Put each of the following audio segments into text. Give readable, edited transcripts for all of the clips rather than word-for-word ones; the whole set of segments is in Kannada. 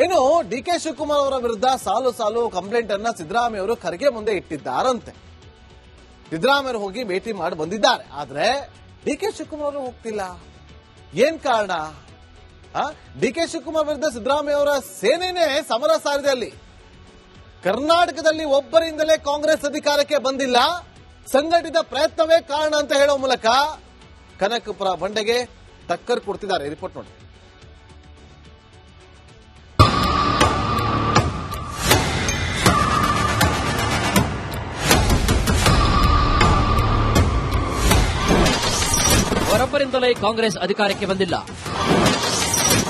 ಇನ್ನು ಡಿಕೆ ಶಿವಕುಮಾರ್ ಅವರ ವಿರುದ್ಧ ಸಾಲು ಸಾಲು ಕಂಪ್ಲೇಂಟ್ ಅನ್ನ ಸಿದ್ದರಾಮಯ್ಯ ಅವರು ಖರ್ಗೆ ಮುಂದೆ ಇಟ್ಟಿದ್ದಾರಂತೆ. ಸಿದ್ದರಾಮಯ್ಯ ಹೋಗಿ ಭೇಟಿ ಮಾಡಿ ಬಂದಿದ್ದಾರೆ. ಆದ್ರೆ ಡಿಕೆ ಶಿವಕುಮಾರ್ ಅವರು ಹೋಗ್ತಿಲ್ಲ. ಏನ್ ಕಾರಣ? ಡಿಕೆ ಶಿವಕುಮಾರ್ ವಿರುದ್ಧ ಸಿದ್ದರಾಮಯ್ಯ ಅವರ ಸೇನೆನೇ ಸಮರ ಸಾರಿದೆ. ಅಲ್ಲಿ ಕರ್ನಾಟಕದಲ್ಲಿ ಒಬ್ಬರಿಂದಲೇ ಕಾಂಗ್ರೆಸ್ ಅಧಿಕಾರಕ್ಕೆ ಬಂದಿಲ್ಲ, ಸಂಘಟಿತ ಪ್ರಯತ್ನವೇ ಕಾರಣ ಅಂತ ಹೇಳೋ ಮೂಲಕ ಕನಕಪುರ ಬಂಡೆಗೆ ಟಕ್ಕರ್ ಕೊಡ್ತಿದ್ದಾರೆ. ರಿಪೋರ್ಟ್ ನೋಡಿ. ಅವರೊಬ್ಬರಿಂದಲೇ ಕಾಂಗ್ರೆಸ್ ಅಧಿಕಾರಕ್ಕೆ ಬಂದಿಲ್ಲ.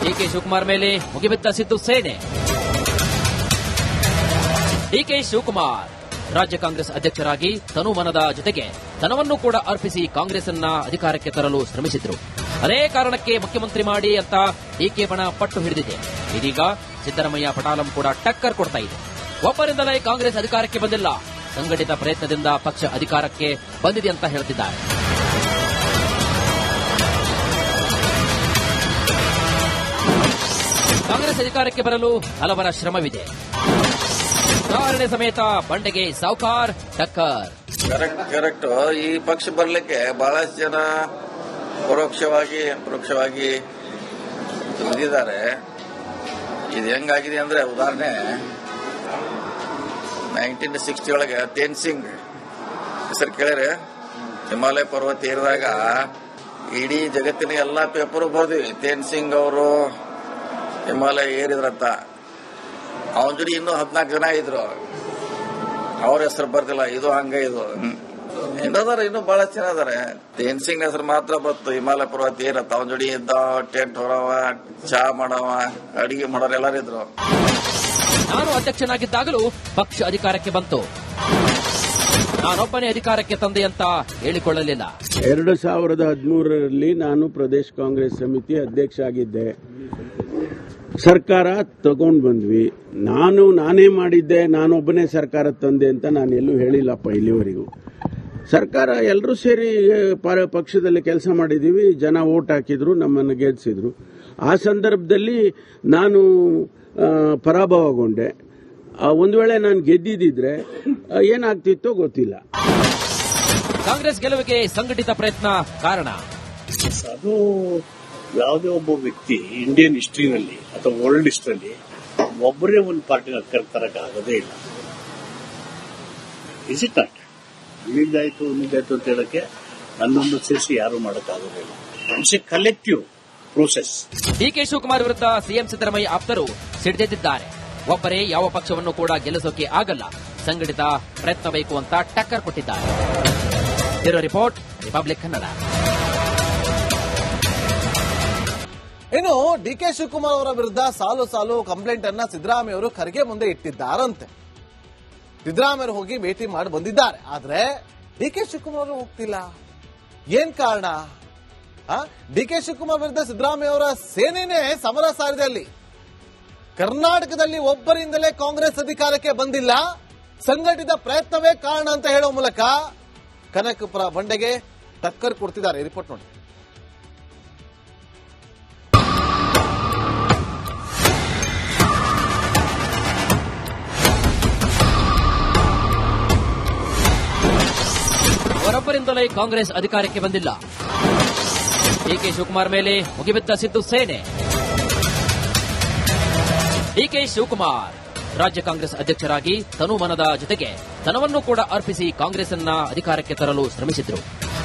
ಡಿಕೆ ಶಿವಕುಮಾರ್ ಮೇಲೆ ಮುಗಿಬಿದ್ದ ಸಿದ್ದು ಸೇನೆ. ಡಿಕೆ ಶಿವಕುಮಾರ್ ರಾಜ್ಯ ಕಾಂಗ್ರೆಸ್ ಅಧ್ಯಕ್ಷರಾಗಿ ತನುಮನದ ಜೊತೆಗೆ ಧನವನ್ನು ಕೂಡ ಅರ್ಪಿಸಿ ಕಾಂಗ್ರೆಸ್ ಅನ್ನ ಅಧಿಕಾರಕ್ಕೆ ತರಲು ಶ್ರಮಿಸಿದ್ರು. ಅದೇ ಕಾರಣಕ್ಕೆ ಮುಖ್ಯಮಂತ್ರಿ ಮಾಡಿ ಅಂತ ಡಿಕೆ ಬಣ ಪಟ್ಟು ಹಿಡಿದಿದೆ. ಇದೀಗ ಸಿದ್ದರಾಮಯ್ಯ ಪಟಾಲಂ ಕೂಡ ಟಕ್ಕರ್ ಕೊಡ್ತಾ ಇದೆ. ಒಬ್ಬರಿಂದಲೇ ಕಾಂಗ್ರೆಸ್ ಅಧಿಕಾರಕ್ಕೆ ಬಂದಿಲ್ಲ, ಸಂಘಟಿತ ಪ್ರಯತ್ನದಿಂದ ಪಕ್ಷ ಅಧಿಕಾರಕ್ಕೆ ಬಂದಿದೆ ಅಂತ ಹೇಳ್ತಿದ್ದಾರೆ. ಕಾಂಗ್ರೆಸ್ ಅಧಿಕಾರಕ್ಕೆ ಬರಲು ಹಲವರ ಶ್ರಮವಿದೆ. ಉದಾಹರಣೆ ಸಮೇತ ಬಂಡೆಗೆ ಸಾವ್ಕಾರ್ ಟಕ್ಕರ್. ಕರೆಕ್ಟ್. ಈ ಪಕ್ಷ ಬರಲಿಕ್ಕೆ ಬಹಳಷ್ಟು ಜನ ಪರೋಕ್ಷವಾಗಿ ದುಡಿದಿದ್ದಾರೆ. ಇದು ಹೆಂಗಾಗಿದೆ ಅಂದ್ರೆ, ಉದಾಹರಣೆ 1960 ಒಳಗೆ ತೇನ್ ಸಿಂಗ್ ಹೆಸರು ಕೇಳಿದ್ರೆ, ಹಿಮಾಲಯ ಪರ್ವತ ಏರಿದಾಗ ಇಡೀ ಜಗತ್ತಿನ ಎಲ್ಲಾ ಪೇಪರ್ ಬರ್ದಿವಿ ತೇನ್ ಸಿಂಗ್ ಅವರು ಹಿಮಾಲಯ ಏರಿದ್ರಂತ. ಅವನ ಜೊತೆ ಇನ್ನೂ 14 ಜನ ಇದ್ರು, ಅವ್ರ ಹೆಸರು ಬರ್ತಿಲ್ಲ. ಇದು ಹಂಗ ಇದು ಇನ್ನದಾರ ಇನ್ನೂ ಬಹಳಷ್ಟು ಜನ ಅದಾರೆ. ತೇನ್ ಸಿಂಗ್ ಹೆಸರು ಮಾತ್ರ ಬತ್ತು ಹಿಮಾಲಯ ಪರ್ವತ ಏರತ್ತ. ಅವನ ಜೋಡಿ ಇದ್ದ ಟೆಂಟ್ ಹೊರವ, ಚಾ ಮಾಡವ, ಅಡಿಗೆ ಮಾಡೋರು ಎಲ್ಲರಿದ್ರು. ನಾನು ಅಧ್ಯಕ್ಷನಾಗಿದ್ದಾಗಲೂ ಪಕ್ಷ ಅಧಿಕಾರಕ್ಕೆ ಬಂತು, ನಾನೊಬ್ಬನೇ ಅಧಿಕಾರಕ್ಕೆ ತಂದೆ ಅಂತ ಹೇಳಿಕೊಳ್ಳಲಿಲ್ಲ. 2013ರಲ್ಲಿ ನಾನು ಪ್ರದೇಶ ಕಾಂಗ್ರೆಸ್ ಸಮಿತಿ ಅಧ್ಯಕ್ಷ ಆಗಿದ್ದೆ. ಸರ್ಕಾರ ತಗೊಂಡು ಬಂದ್ವಿ. ನಾನೇ ಮಾಡಿದ್ದೆ, ನಾನೊಬ್ಬನೇ ಸರ್ಕಾರ ತಂದೆ ಅಂತ ನಾನು ಎಲ್ಲೂ ಹೇಳಿಲ್ಲಪ್ಪ ಇಲ್ಲಿವರೆಗೂ. ಸರ್ಕಾರ ಎಲ್ಲರೂ ಸೇರಿ ಪಕ್ಷದಲ್ಲಿ ಕೆಲಸ ಮಾಡಿದೀವಿ. ಜನ ವೋಟ್ ಹಾಕಿದ್ರು, ನಮ್ಮನ್ನು ಗೆಲ್ಲಿಸಿದ್ರು. ಆ ಸಂದರ್ಭದಲ್ಲಿ ನಾನು ಪರಾಭವಗೊಂಡೆ. ಒಂದು ವೇಳೆ ನಾನು ಗೆದ್ದಿದ್ರೆ ಏನಾಗ್ತಿತ್ತೋ ಗೊತ್ತಿಲ್ಲ. ಕಾಂಗ್ರೆಸ್ ಗೆಲುವಿಗೆ ಸಂಘಟಿತ ಪ್ರಯತ್ನ ಕಾರಣ. ಅದು ಯಾವುದೇ ಒಬ್ಬ ವ್ಯಕ್ತಿ ಇಂಡಿಯನ್ ಹಿಸ್ಟ್ರಿನಲ್ಲಿ ಅಥವಾ ವರ್ಲ್ಡ್ ಹಿಸ್ಟ್ರಿಯಲ್ಲಿ ಒಬ್ಬರೇ ಒಂದು ಪಾರ್ಟಿನ ತರಕ್ಕಾಗೋದೇ ಇಲ್ಲ. Is it not? ಇಲ್ಲಿದ್ದಾಯ್ತು ಅಂತ ಹೇಳಕ್ಕೆ ನನ್ನೊಂದು ಸೇರಿಸಿ ಯಾರು ಮಾಡೋಕ್ಕಾಗೋದಿಲ್ಲ. It's a collective process. DK Shivakumar ವಿರುದ್ಧ ಸಿಎಂ ಸಿದ್ದರಾಮಯ್ಯ ಆಪ್ತರು ಸಿಡಿದೆದ್ದಿದ್ದಾರೆ. ಒಬ್ಬರೇ ಯಾವ ಪಕ್ಷವನ್ನು ಕೂಡ ಗೆಲ್ಲಿಸೋಕೆ ಆಗಲ್ಲ, ಸಂಘಟಿತ ಪ್ರಯತ್ನ ಬೇಕು ಅಂತ ಟಕ್ಕರ್ ಕೊಟ್ಟಿದ್ದಾರೆ. Bureau report, republic Kannada. ಇನ್ನು ಡಿಕೆ ಶಿವಕುಮಾರ್ ಅವರ ವಿರುದ್ಧ ಸಾಲು ಸಾಲು ಕಂಪ್ಲೇಂಟ್ ಅನ್ನ ಸಿದ್ದರಾಮಯ್ಯ ಅವರು ಖರ್ಗೆ ಮುಂದೆ ಇಟ್ಟಿದ್ದಾರಂತೆ. ಸಿದ್ದರಾಮಯ್ಯ ಹೋಗಿ ಭೇಟಿ ಮಾಡಿ ಬಂದಿದ್ದಾರೆ. ಆದ್ರೆ ಡಿಕೆ ಶಿವಕುಮಾರ್ ಅವರು ಹೋಗ್ತಿಲ್ಲ. ಏನ್ ಕಾರಣ? ಡಿಕೆ ಶಿವಕುಮಾರ್ ವಿರುದ್ಧ ಸಿದ್ದರಾಮಯ್ಯ ಅವರ ಸೇನೆನೇ ಸಮರ ಸಾರಿದೆ. ಅಲ್ಲಿ ಕರ್ನಾಟಕದಲ್ಲಿ ಒಬ್ಬರಿಂದಲೇ ಕಾಂಗ್ರೆಸ್ ಅಧಿಕಾರಕ್ಕೆ ಬಂದಿಲ್ಲ, ಸಂಘಟಿತ ಪ್ರಯತ್ನವೇ ಕಾರಣ ಅಂತ ಹೇಳೋ ಮೂಲಕ ಕನಕಪುರ ಬಂಡೆಗೆ ಟಕ್ಕರ್ ಕೊಡ್ತಿದ್ದಾರೆ. ರಿಪೋರ್ಟ್ ನೋಡಿ. ಅವರೊಬ್ಬರಿಂದಲೇ ಕಾಂಗ್ರೆಸ್ ಅಧಿಕಾರಕ್ಕೆ ಬಂದಿಲ್ಲ. ಡಿಕೆ ಶಿವಕುಮಾರ್ ಮೇಲೆ ಮುಗಿಬಿದ್ದ ಸಿದ್ದು ಸೇನೆ. ಡಿಕೆ ಶಿವಕುಮಾರ್ ರಾಜ್ಯ ಕಾಂಗ್ರೆಸ್ ಅಧ್ಯಕ್ಷರಾಗಿ ತನುಮನದ ಜೊತೆಗೆ ಧನವನ್ನು ಕೂಡ ಅರ್ಪಿಸಿ ಕಾಂಗ್ರೆಸ್ ಅನ್ನ ಅಧಿಕಾರಕ್ಕೆ ತರಲು ಶ್ರಮಿಸಿದ್ರು.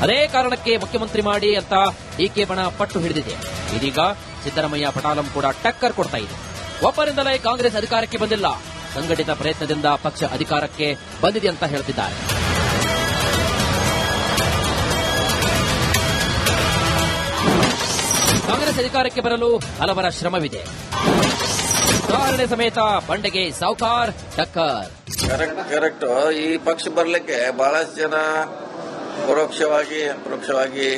ಅದೇ ಕಾರಣಕ್ಕೆ ಮುಖ್ಯಮಂತ್ರಿ ಮಾಡಿ ಅಂತ ಡಿಕೆ ಬಣ ಪಟ್ಟು ಹಿಡಿದಿದೆ. ಇದೀಗ ಸಿದ್ದರಾಮಯ್ಯ ಪಟಾಲಂ ಕೂಡ ಟಕ್ಕರ್ ಕೊಡ್ತಾ ಇದೆ. ಒಬ್ಬರಿಂದಲೇ ಕಾಂಗ್ರೆಸ್ ಅಧಿಕಾರಕ್ಕೆ ಬಂದಿಲ್ಲ, ಸಂಘಟಿತ ಪ್ರಯತ್ನದಿಂದ ಪಕ್ಷ ಅಧಿಕಾರಕ್ಕೆ ಬಂದಿದೆ ಅಂತ ಹೇಳ್ತಿದ್ದಾರೆ. ಕಾಂಗ್ರೆಸ್ ಅಧಿಕಾರಕ್ಕೆ ಬರಲು ಹಲವರ ಶ್ರಮವಿದೆ. ಉದಾಹರಣೆ ಸಮೇತ ಬಂಡೆಗೆ ಸಾವ್ಕಾರ್ ಟಕ್ಕರ್. ಕರೆಕ್ಟ್. ಈ ಪಕ್ಷ ಬರಲಿಕ್ಕೆ ಬಹಳಷ್ಟು ಜನ ಪರೋಕ್ಷವಾಗಿ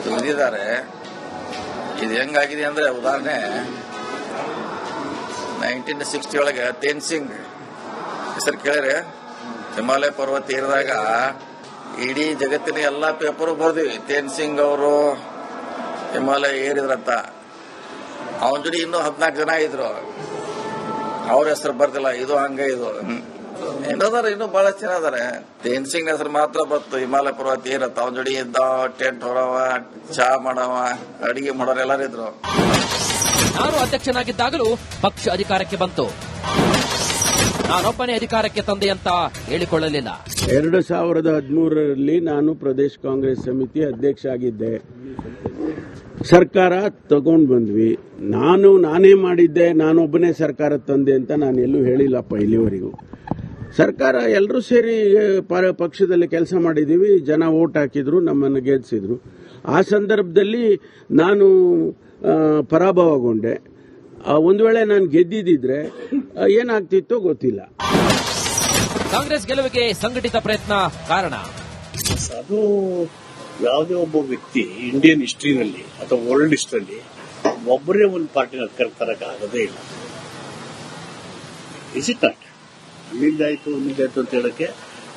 ದುಡಿದಿದ್ದಾರೆ. ಇದು ಹೆಂಗಾಗಿದೆ ಅಂದ್ರೆ, ಉದಾಹರಣೆ 1960 ಒಳಗೆ ತೇನ್ ಸಿಂಗ್ ಹೆಸರು ಕೇಳಿದ್ರೆ, ಹಿಮಾಲಯ ಪರ್ವತ ಏರಿದಾಗ ಇಡೀ ಜಗತ್ತಿನ ಎಲ್ಲಾ ಪೇಪರ್ ಬರ್ದಿವಿ ತೇನ್ ಸಿಂಗ್ ಅವರು ಹಿಮಾಲಯ ಏರಿದ್ರಂತ. ಅವನ ಜೊತೆ ಇನ್ನೂ 14 ಜನ ಇದ್ರು. ಅವ್ರ ಹೆಸರು ಬರ್ತಿಲ್ಲ. ಇದು ಹಂಗ ಇದು ಏನದಾರ ಇನ್ನೂ ಬಹಳಷ್ಟು ಜನ ಅದಾರೆ. ತೇನ್ ಸಿಂಗ್ ಹೆಸರು ಮಾತ್ರ ಬತ್ತು. ಹಿಮಾಲಯ ಪರ್ವತ ಇರತ್ತ ಅವನ ಜೋಡಿ ಇದ್ದ, ಟೆಂಟ್ ಹೊರವ, ಚಾ ಮಾಡವ, ಅಡಿಗೆ ಮಾಡೋರು ಎಲ್ಲಾರು ಇದ್ರು. ನಾನು ಅಧ್ಯಕ್ಷನಾಗಿದ್ದಾಗಲೂ ಪಕ್ಷ ಅಧಿಕಾರಕ್ಕೆ ಬಂತು. ನಾನೊಬ್ಬನೇ ಅಧಿಕಾರಕ್ಕೆ ತಂದೆ ಅಂತ ಹೇಳಿಕೊಳ್ಳಲಿಲ್ಲ. 2013ರಲ್ಲಿ ನಾನು ಪ್ರದೇಶ ಕಾಂಗ್ರೆಸ್ ಸಮಿತಿ ಅಧ್ಯಕ್ಷ ಆಗಿದ್ದೆ. ಸರ್ಕಾರ ತಗೊಂಡು ಬಂದ್ವಿ. ನಾನೇ ಮಾಡಿದ್ದೆ, ನಾನೊಬ್ಬನೇ ಸರ್ಕಾರ ತಂದೆ ಅಂತ ನಾನು ಎಲ್ಲೂ ಹೇಳಿಲ್ಲಪ್ಪ ಇಲ್ಲಿವರೆಗೂ. ಸರ್ಕಾರ ಎಲ್ಲರೂ ಸೇರಿ ಪಕ್ಷದಲ್ಲಿ ಕೆಲಸ ಮಾಡಿದ್ದೀವಿ. ಜನ ವೋಟ್ ಹಾಕಿದ್ರು, ನಮ್ಮನ್ನು ಗೆಲ್ಲಿಸಿದ್ರು. ಆ ಸಂದರ್ಭದಲ್ಲಿ ನಾನು ಪರಾಭವಗೊಂಡೆ. ಒಂದು ವೇಳೆ ನಾನು ಗೆದ್ದಿದ್ದಿದ್ರೆ ಏನಾಗ್ತಿತ್ತೋ ಗೊತ್ತಿಲ್ಲ. ಕಾಂಗ್ರೆಸ್ ಗೆಲುವಿಗೆ ಸಂಘಟಿತ ಪ್ರಯತ್ನ ಕಾರಣ. ಅದು ಯಾವುದೇ ಒಬ್ಬ ವ್ಯಕ್ತಿ ಇಂಡಿಯನ್ ಹಿಸ್ಟ್ರಿನಲ್ಲಿ ಅಥವಾ ವರ್ಲ್ಡ್ ಹಿಸ್ಟ್ರಿಯಲ್ಲಿ ಒಬ್ಬರೇ ಒಂದು ಪಾರ್ಟಿನ ತರಕ್ಕಾಗದೇ ಇಲ್ಲ. Is it not? ಅಲ್ಲಿಂದಾಯ್ತು ಅಂತ ಹೇಳಕ್ಕೆ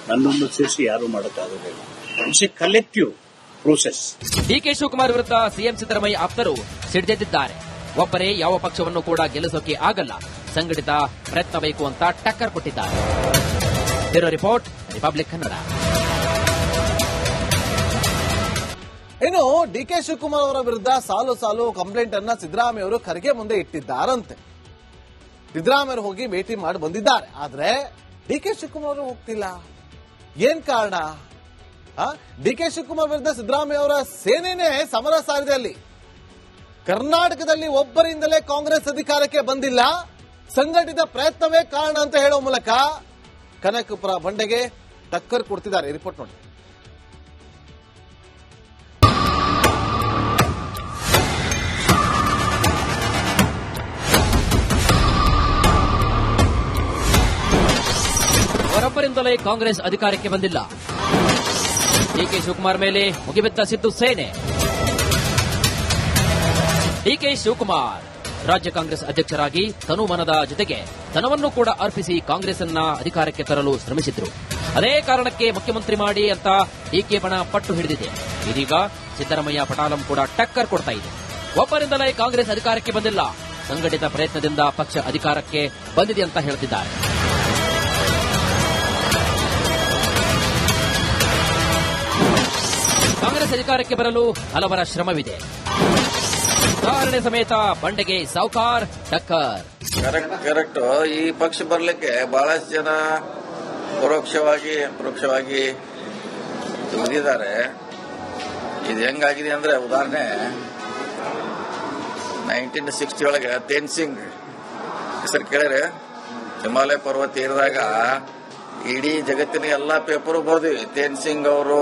ನನ್ನೊಂದು ಸೇರಿಸಿ ಯಾರು ಮಾಡೋಕ್ಕಾಗೋದಿಲ್ಲ. It's a collective process. DK Shivakumar ವಿರುದ್ಧ ಸಿಎಂ ಸಿದ್ದರಾಮಯ್ಯ ಆಪ್ತರು ಸಿಡಿದೆದ್ದಿದ್ದಾರೆ. ಒಬ್ಬರೇ ಯಾವ ಪಕ್ಷವನ್ನು ಕೂಡ ಗೆಲ್ಲಿಸೋಕೆ ಆಗಲ್ಲ, ಸಂಘಟಿತ ಪ್ರಯತ್ನ ಬೇಕು ಅಂತ ಟಕ್ಕರ್ ಕೊಟ್ಟಿದ್ದಾರೆ. Bureau report, republic Kannada. ಇನ್ನು ಡಿಕೆ ಶಿವಕುಮಾರ್ ಅವರ ವಿರುದ್ಧ ಸಾಲು ಕಂಪ್ಲೇಂಟ್ ಅನ್ನ ಸಿದ್ದರಾಮಯ್ಯ ಅವರು ಖರ್ಗೆ ಮುಂದೆ ಇಟ್ಟಿದ್ದಾರಂತೆ. ಸಿದ್ದರಾಮಯ್ಯ ಹೋಗಿ ಭೇಟಿ ಮಾಡಿ ಬಂದಿದ್ದಾರೆ. ಆದ್ರೆ ಡಿಕೆ ಶಿವಕುಮಾರ್ ಅವರು ಹೋಗ್ತಿಲ್ಲ. ಏನ್ ಕಾರಣ? ಡಿಕೆ ಶಿವಕುಮಾರ್ ವಿರುದ್ಧ ಸಿದ್ದರಾಮಯ್ಯ ಅವರ ಸೇನೆನೇ ಸಮರ ಸಾರಿದೆ. ಅಲ್ಲಿ ಕರ್ನಾಟಕದಲ್ಲಿ ಒಬ್ಬರಿಂದಲೇ ಕಾಂಗ್ರೆಸ್ ಅಧಿಕಾರಕ್ಕೆ ಬಂದಿಲ್ಲ, ಸಂಘಟಿತ ಪ್ರಯತ್ನವೇ ಕಾರಣ ಅಂತ ಹೇಳೋ ಮೂಲಕ ಕನಕಪುರ ಬಂಡೆಗೆ ಟಕ್ಕರ್ ಕೊಡ್ತಿದ್ದಾರೆ. ರಿಪೋರ್ಟ್ ನೋಡಿ. ಅವರೊಬ್ಬರಿಂದಲೇ ಕಾಂಗ್ರೆಸ್ ಅಧಿಕಾರಕ್ಕೆ ಬಂದಿಲ್ಲ. ಡಿಕೆ ಶಿವಕುಮಾರ್ ಮೇಲೆ ಮುಗಿಬಿದ್ದ ಸಿದ್ದು ಸೇನೆ. ಡಿಕೆ ಶಿವಕುಮಾರ್ ರಾಜ್ಯ ಕಾಂಗ್ರೆಸ್ ಅಧ್ಯಕ್ಷರಾಗಿ ತನುಮನದ ಜೊತೆಗೆ ಧನವನ್ನು ಕೂಡ ಅರ್ಪಿಸಿ ಕಾಂಗ್ರೆಸ್ ಅನ್ನ ಅಧಿಕಾರಕ್ಕೆ ತರಲು ಶ್ರಮಿಸಿದ್ರು. ಅದೇ ಕಾರಣಕ್ಕೆ ಮುಖ್ಯಮಂತ್ರಿ ಮಾಡಿ ಅಂತ ಡಿಕೆ ಬಣ ಪಟ್ಟು ಹಿಡಿದಿದೆ. ಇದೀಗ ಸಿದ್ದರಾಮಯ್ಯ ಪಟಾಲಂ ಕೂಡ ಟಕ್ಕರ್ ಕೊಡ್ತಾ ಇದೆ. ಒಬ್ಬರಿಂದಲೇ ಕಾಂಗ್ರೆಸ್ ಅಧಿಕಾರಕ್ಕೆ ಬಂದಿಲ್ಲ, ಸಂಘಟಿತ ಪ್ರಯತ್ನದಿಂದ ಪಕ್ಷ ಅಧಿಕಾರಕ್ಕೆ ಬಂದಿದೆ ಅಂತ ಹೇಳ್ತಿದ್ದಾರೆ. ಕಾಂಗ್ರೆಸ್ ಅಧಿಕಾರಕ್ಕೆ ಬರಲು ಹಲವರ ಶ್ರಮವಿದೆ. ಉದಾಹರಣೆ ಸಮೇತ ಬಂಡೆಗೆ ಸಾವ್ಕಾರ್ ಟಕ್ಕರ್. ಕರೆಕ್ಟ್. ಈ ಪಕ್ಷ ಬರ್ಲಿಕ್ಕೆ ಬಹಳಷ್ಟು ಜನ ಪರೋಕ್ಷವಾಗಿ ದುಡಿದಿದ್ದಾರೆ. ಇದು ಹೆಂಗಾಗಿದೆ ಅಂದ್ರೆ, ಉದಾಹರಣೆ 1960 ಒಳಗೆ ತೇನ್ ಸಿಂಗ್ ಹೆಸರು ಕೇಳಿದ್ರೆ, ಹಿಮಾಲಯ ಪರ್ವತ ಏರಿದಾಗ ಇಡೀ ಜಗತ್ತಿನ ಎಲ್ಲಾ ಪೇಪರು ಬರ್ದಿವಿ ತೇನ್ ಸಿಂಗ್ ಅವರು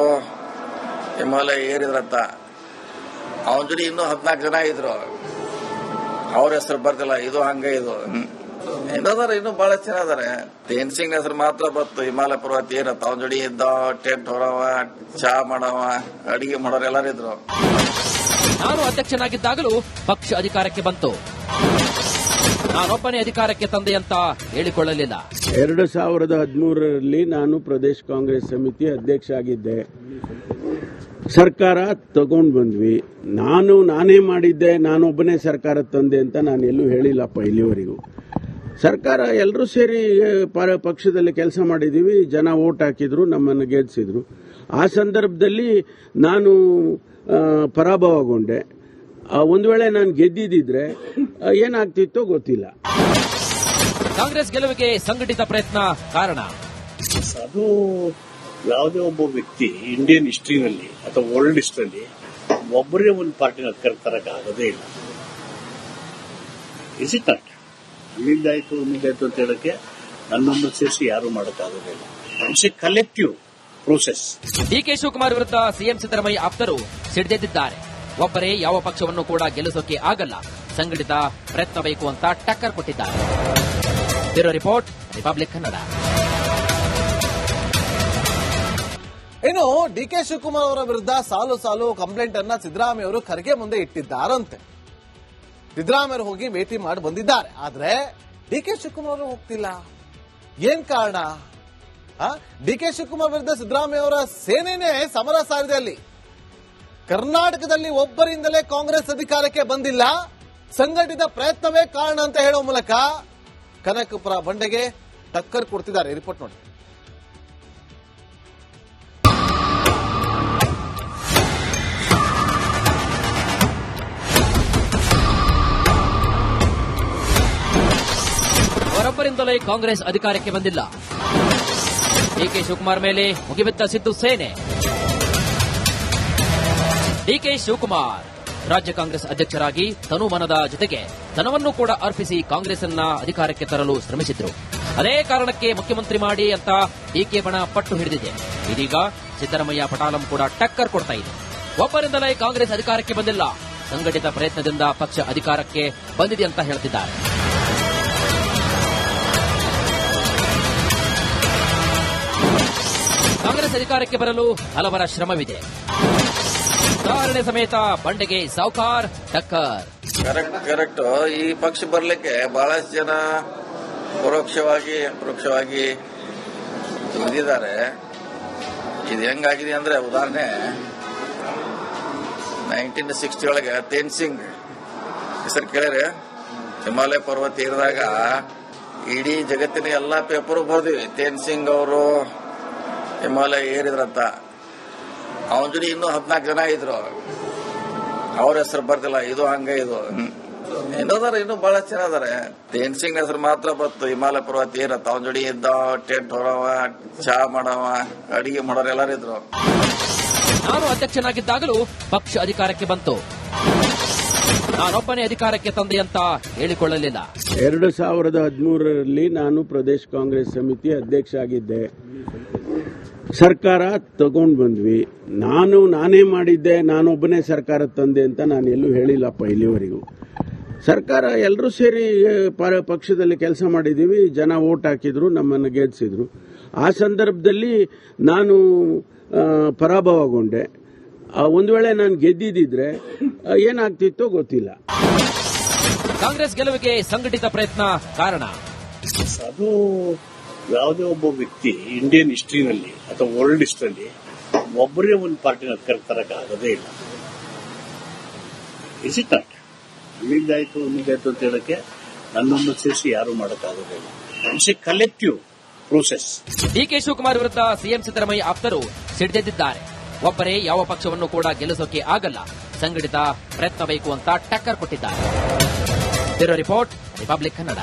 ಹಿಮಾಲಯ ಏರಿದ್ರಂತ. ಅವನ ಜೊತೆ ಇನ್ನೂ 14 ಜನ ಇದ್ರು. ಅವ್ರ ಹೆಸರು ಬರ್ತಿಲ್ಲ. ಇದು ಹಂಗ ಇದು ಏನದಾರ ಇನ್ನೂ ಬಹಳಷ್ಟು ಜನ ಅದಾರೆ. ತೇನ್ ಸಿಂಗ್ ಹೆಸರು ಮಾತ್ರ ಬತ್ತು. ಹಿಮಾಲಯ ಪರ್ವತ ಇರತ್ತ ಅವನ ಜೋಡಿ ಇದ್ದ, ಟೆಂಟ್ ಹೊರವ, ಚಾ ಮಾಡವ, ಅಡಿಗೆ ಮಾಡೋರು ಎಲ್ಲಾರು ಇದ್ರು. ನಾನು ಅಧ್ಯಕ್ಷನಾಗಿದ್ದಾಗಲೂ ಪಕ್ಷ ಅಧಿಕಾರಕ್ಕೆ ಬಂತು. ನಾನೊಬ್ಬನೇ ಅಧಿಕಾರಕ್ಕೆ ತಂದೆ ಅಂತ ಹೇಳಿಕೊಳ್ಳಲಿಲ್ಲ. 2013ರಲ್ಲಿ ನಾನು ಪ್ರದೇಶ ಕಾಂಗ್ರೆಸ್ ಸಮಿತಿ ಅಧ್ಯಕ್ಷ ಆಗಿದ್ದೆ. ಸರ್ಕಾರ ತಗೊಂಡು ಬಂದ್ವಿ. ನಾನೇ ಮಾಡಿದ್ದೆ, ನಾನೊಬ್ಬನೇ ಸರ್ಕಾರ ತಂದೆ ಅಂತ ನಾನು ಎಲ್ಲೂ ಹೇಳಿಲ್ಲಪ್ಪ ಇಲ್ಲಿವರೆಗೂ. ಸರ್ಕಾರ ಎಲ್ಲರೂ ಸೇರಿ ಪಕ್ಷದಲ್ಲಿ ಕೆಲಸ ಮಾಡಿದ್ದೀವಿ. ಜನ ವೋಟ್ ಹಾಕಿದ್ರು, ನಮ್ಮನ್ನು ಗೆಲ್ಲಿಸಿದ್ರು. ಆ ಸಂದರ್ಭದಲ್ಲಿ ನಾನು ಪರಾಭವಗೊಂಡೆ. ಒಂದು ವೇಳೆ ನಾನು ಗೆದ್ದಿದ್ದಿದ್ರೆ ಏನಾಗ್ತಿತ್ತೋ ಗೊತ್ತಿಲ್ಲ. ಕಾಂಗ್ರೆಸ್ ಗೆಲುವಿಗೆ ಸಂಘಟಿತ ಪ್ರಯತ್ನ ಕಾರಣ. ಅದು ಯಾವುದೇ ಒಬ್ಬ ವ್ಯಕ್ತಿ ಇಂಡಿಯನ್ ಹಿಸ್ಟ್ರಿನಲ್ಲಿ ಅಥವಾ ವರ್ಲ್ಡ್ ಹಿಸ್ಟ್ರಿಯಲ್ಲಿ ಒಬ್ಬರೇ ಒಂದು ಪಾರ್ಟಿನ ತರಕ್ಕಾಗದೇ ಇಲ್ಲ. Is it not? ಅಲ್ಲಿಂದಾಯ್ತು ಅಂತ ಹೇಳಕ್ಕೆ ನನ್ನೊಂದು ಸೇರಿಸಿ ಯಾರು ಮಾಡೋಕ್ಕಾಗೋದಿಲ್ಲ. It's a collective process. DK Shivakumar ವಿರುದ್ಧ ಸಿಎಂ ಸಿದ್ದರಾಮಯ್ಯ ಆಪ್ತರು ಸಿಡಿದೆದ್ದಿದ್ದಾರೆ. ಒಬ್ಬರೇ ಯಾವ ಪಕ್ಷವನ್ನು ಕೂಡ ಗೆಲ್ಲಿಸೋಕೆ ಆಗಲ್ಲ, ಸಂಘಟಿತ ಪ್ರಯತ್ನ ಬೇಕು ಅಂತ ಟಕ್ಕರ್ ಕೊಟ್ಟಿದ್ದಾರೆ. Bureau report, republic Kannada. ಇನ್ನು ಡಿಕೆ ಶಿವಕುಮಾರ್ ಅವರ ವಿರುದ್ಧ ಸಾಲು ಕಂಪ್ಲೇಂಟ್ ಅನ್ನ ಸಿದ್ದರಾಮಯ್ಯ ಅವರು ಖರ್ಗೆ ಮುಂದೆ ಇಟ್ಟಿದ್ದಾರಂತೆ. ಸಿದ್ದರಾಮಯ್ಯ ಹೋಗಿ ಭೇಟಿ ಮಾಡಿ ಬಂದಿದ್ದಾರೆ. ಆದ್ರೆ ಡಿಕೆ ಶಿವಕುಮಾರ್ ಅವರು ಹೋಗ್ತಿಲ್ಲ. ಏನ್ ಕಾರಣ? ಡಿಕೆ ಶಿವಕುಮಾರ್ ವಿರುದ್ಧ ಸಿದ್ದರಾಮಯ್ಯ ಅವರ ಸೇನೆನೇ ಸಮರ ಸಾರಿದೆ. ಅಲ್ಲಿ ಕರ್ನಾಟಕದಲ್ಲಿ ಒಬ್ಬರಿಂದಲೇ ಕಾಂಗ್ರೆಸ್ ಅಧಿಕಾರಕ್ಕೆ ಬಂದಿಲ್ಲ, ಸಂಘಟಿತ ಪ್ರಯತ್ನವೇ ಕಾರಣ ಅಂತ ಹೇಳುವ ಮೂಲಕ ಕನಕಪುರ ಬಂಡೆಗೆ ಟಕ್ಕರ್ ಕೊಡ್ತಿದ್ದಾರೆ. ರಿಪೋರ್ಟ್ ನೋಡಿ. ಅವರೊಬ್ಬರಿಂದಲೇ ಕಾಂಗ್ರೆಸ್ ಅಧಿಕಾರಕ್ಕೆ ಬಂದಿಲ್ಲ. ಡಿಕೆ ಶಿವಕುಮಾರ್ ಮೇಲೆ ಮುಗಿಬಿದ್ದ ಸಿದ್ದು ಸೇನೆ. ಡಿಕೆ ಶಿವಕುಮಾರ್ ರಾಜ್ಯ ಕಾಂಗ್ರೆಸ್ ಅಧ್ಯಕ್ಷರಾಗಿ ತನುಮನದ ಜೊತೆಗೆ ಧನವನ್ನು ಕೂಡ ಅರ್ಪಿಸಿ ಕಾಂಗ್ರೆಸ್ ಅನ್ನ ಅಧಿಕಾರಕ್ಕೆ ತರಲು ಶ್ರಮಿಸಿದ್ರು. ಅದೇ ಕಾರಣಕ್ಕೆ ಮುಖ್ಯಮಂತ್ರಿ ಮಾಡಿ ಅಂತ ಡಿಕೆ ಬಣ ಪಟ್ಟು ಹಿಡಿದಿದೆ. ಇದೀಗ ಸಿದ್ದರಾಮಯ್ಯ ಪಟಾಲಂ ಕೂಡ ಟಕ್ಕರ್ ಕೊಡ್ತಾ ಇದೆ. ಒಬ್ಬರಿಂದಲೇ ಕಾಂಗ್ರೆಸ್ ಅಧಿಕಾರಕ್ಕೆ ಬಂದಿಲ್ಲ, ಸಂಘಟಿತ ಪ್ರಯತ್ನದಿಂದ ಪಕ್ಷ ಅಧಿಕಾರಕ್ಕೆ ಬಂದಿದೆ ಅಂತ ಹೇಳ್ತಿದ್ದಾರೆ. ಕಾಂಗ್ರೆಸ್ ಅಧಿಕಾರಕ್ಕೆ ಬರಲು ಹಲವರ ಶ್ರಮವಿದೆ. ಉದಾಹರಣೆ ಸಮೇತ ಬಂಡೆಗೆ ಸಾವ್ಕಾರ್ ಟಕ್ಕರ್. ಕರೆಕ್ಟ್. ಈ ಪಕ್ಷ ಬರ್ಲಿಕ್ಕೆ ಬಹಳಷ್ಟು ಜನ ಪರೋಕ್ಷವಾಗಿ ದುಡಿದಿದ್ದಾರೆ. ಇದು ಹೆಂಗಾಗಿದೆ ಅಂದ್ರೆ, ಉದಾಹರಣೆ 1960 ಒಳಗೆ ತೇನ್ ಸಿಂಗ್ ಹೆಸರು ಕೇಳಿದ್ರೆ, ಹಿಮಾಲಯ ಪರ್ವತ ಏರಿದಾಗ ಇಡೀ ಜಗತ್ತಿನ ಎಲ್ಲಾ ಪೇಪರ್ ಬರ್ದಿವಿ ತೇನ್ ಸಿಂಗ್ ಅವರು ಹಿಮಾಲಯ ಏರಿದ್ರಂತ. ಅವನ ಜೊತೆ ಇನ್ನೂ 14 ಜನ ಇದ್ರು, ಅವ್ರ ಹೆಸರು ಬರ್ತಿಲ್ಲ. ಇದು ಹಂಗೆ ಇದು ಇನ್ನೂ ಬಹಳಷ್ಟು ಜನ ಅದಾರೆ. ತೇನ್ ಸಿಂಗ್ ಹೆಸರು ಮಾತ್ರ ಬತ್ತು ಹಿಮಾಲಯ ಪರ್ವತ ಏರತ್ತ. ಅವನ ಜೋಡಿ ಇದ್ದ, ಟೆಂಟ್ ಹೊರವ, ಚಹಾ ಮಾಡವ, ಅಡಿಗೆ ಮಾಡೋರು ಎಲ್ಲರೂ ಇದ್ರು. ನಾನು ಅಧ್ಯಕ್ಷನಾಗಿದ್ದಾಗಲೂ ಪಕ್ಷ ಅಧಿಕಾರಕ್ಕೆ ಬಂತು, ನಾನೊಬ್ಬನೇ ಅಧಿಕಾರಕ್ಕೆ ತಂದೆ ಅಂತ ಹೇಳಿಕೊಳ್ಳಲಿಲ್ಲ. 2013ರಲ್ಲಿ ನಾನು ಪ್ರದೇಶ ಕಾಂಗ್ರೆಸ್ ಸಮಿತಿ ಅಧ್ಯಕ್ಷ ಆಗಿದ್ದೆ. ಸರ್ಕಾರ ತಗೊಂಡು ಬಂದ್ವಿ. ನಾನೇ ಮಾಡಿದ್ದೆ, ನಾನೊಬ್ಬನೇ ಸರ್ಕಾರ ತಂದೆ ಅಂತ ನಾನು ಎಲ್ಲೂ ಹೇಳಿಲ್ಲಪ್ಪ ಇಲ್ಲಿವರೆಗೂ. ಸರ್ಕಾರ ಎಲ್ಲರೂ ಸೇರಿ ಪಕ್ಷದಲ್ಲಿ ಕೆಲಸ ಮಾಡಿದ್ದೀವಿ. ಜನ ವೋಟ್ ಹಾಕಿದ್ರು, ನಮ್ಮನ್ನು ಗೆಲ್ಲಿಸಿದ್ರು. ಆ ಸಂದರ್ಭದಲ್ಲಿ ನಾನು ಪರಾಭವಗೊಂಡೆ. ಒಂದು ವೇಳೆ ನಾನು ಗೆದ್ದಿದ್ದಿದ್ರೆ ಏನಾಗ್ತಿತ್ತೋ ಗೊತ್ತಿಲ್ಲ. ಕಾಂಗ್ರೆಸ್ ಗೆಲುವಿಗೆ ಸಂಘಟಿತ ಪ್ರಯತ್ನ ಕಾರಣ. ಅದು ಯಾವುದೇ ಒಬ್ಬ ವ್ಯಕ್ತಿ ಇಂಡಿಯನ್ ಹಿಸ್ಟ್ರಿನಲ್ಲಿ ಅಥವಾ ವರ್ಲ್ಡ್ ಹಿಸ್ಟ್ರಿಯಲ್ಲಿ ಒಬ್ಬರೇ ಒಂದು ಪಾರ್ಟಿನ ತರಕ್ಕಾಗದೇ ಇಲ್ಲ. Is it not? ಅಲ್ಲಿದ್ದಾಯ್ತು ಅಂತ ಹೇಳಕ್ಕೆ ನನ್ನನ್ನು ಸೇರಿಸಿ ಯಾರು ಮಾಡೋಕ್ಕಾಗೋದೇ ಇಲ್ಲ. It's a collective process. DK Shivakumar ವಿರುದ್ಧ ಸಿಎಂ ಸಿದ್ದರಾಮಯ್ಯ ಆಪ್ತರು ಸಿಡಿದೆದ್ದಿದ್ದಾರೆ. ಒಬ್ಬರೇ ಯಾವ ಪಕ್ಷವನ್ನು ಕೂಡ ಗೆಲ್ಲಿಸೋಕೆ ಆಗಲ್ಲ, ಸಂಘಟಿತ ಪ್ರಯತ್ನ ಬೇಕು ಅಂತ ಟಕ್ಕರ್ ಕೊಟ್ಟಿದ್ದಾರೆ. Bureau report, republic Kannada.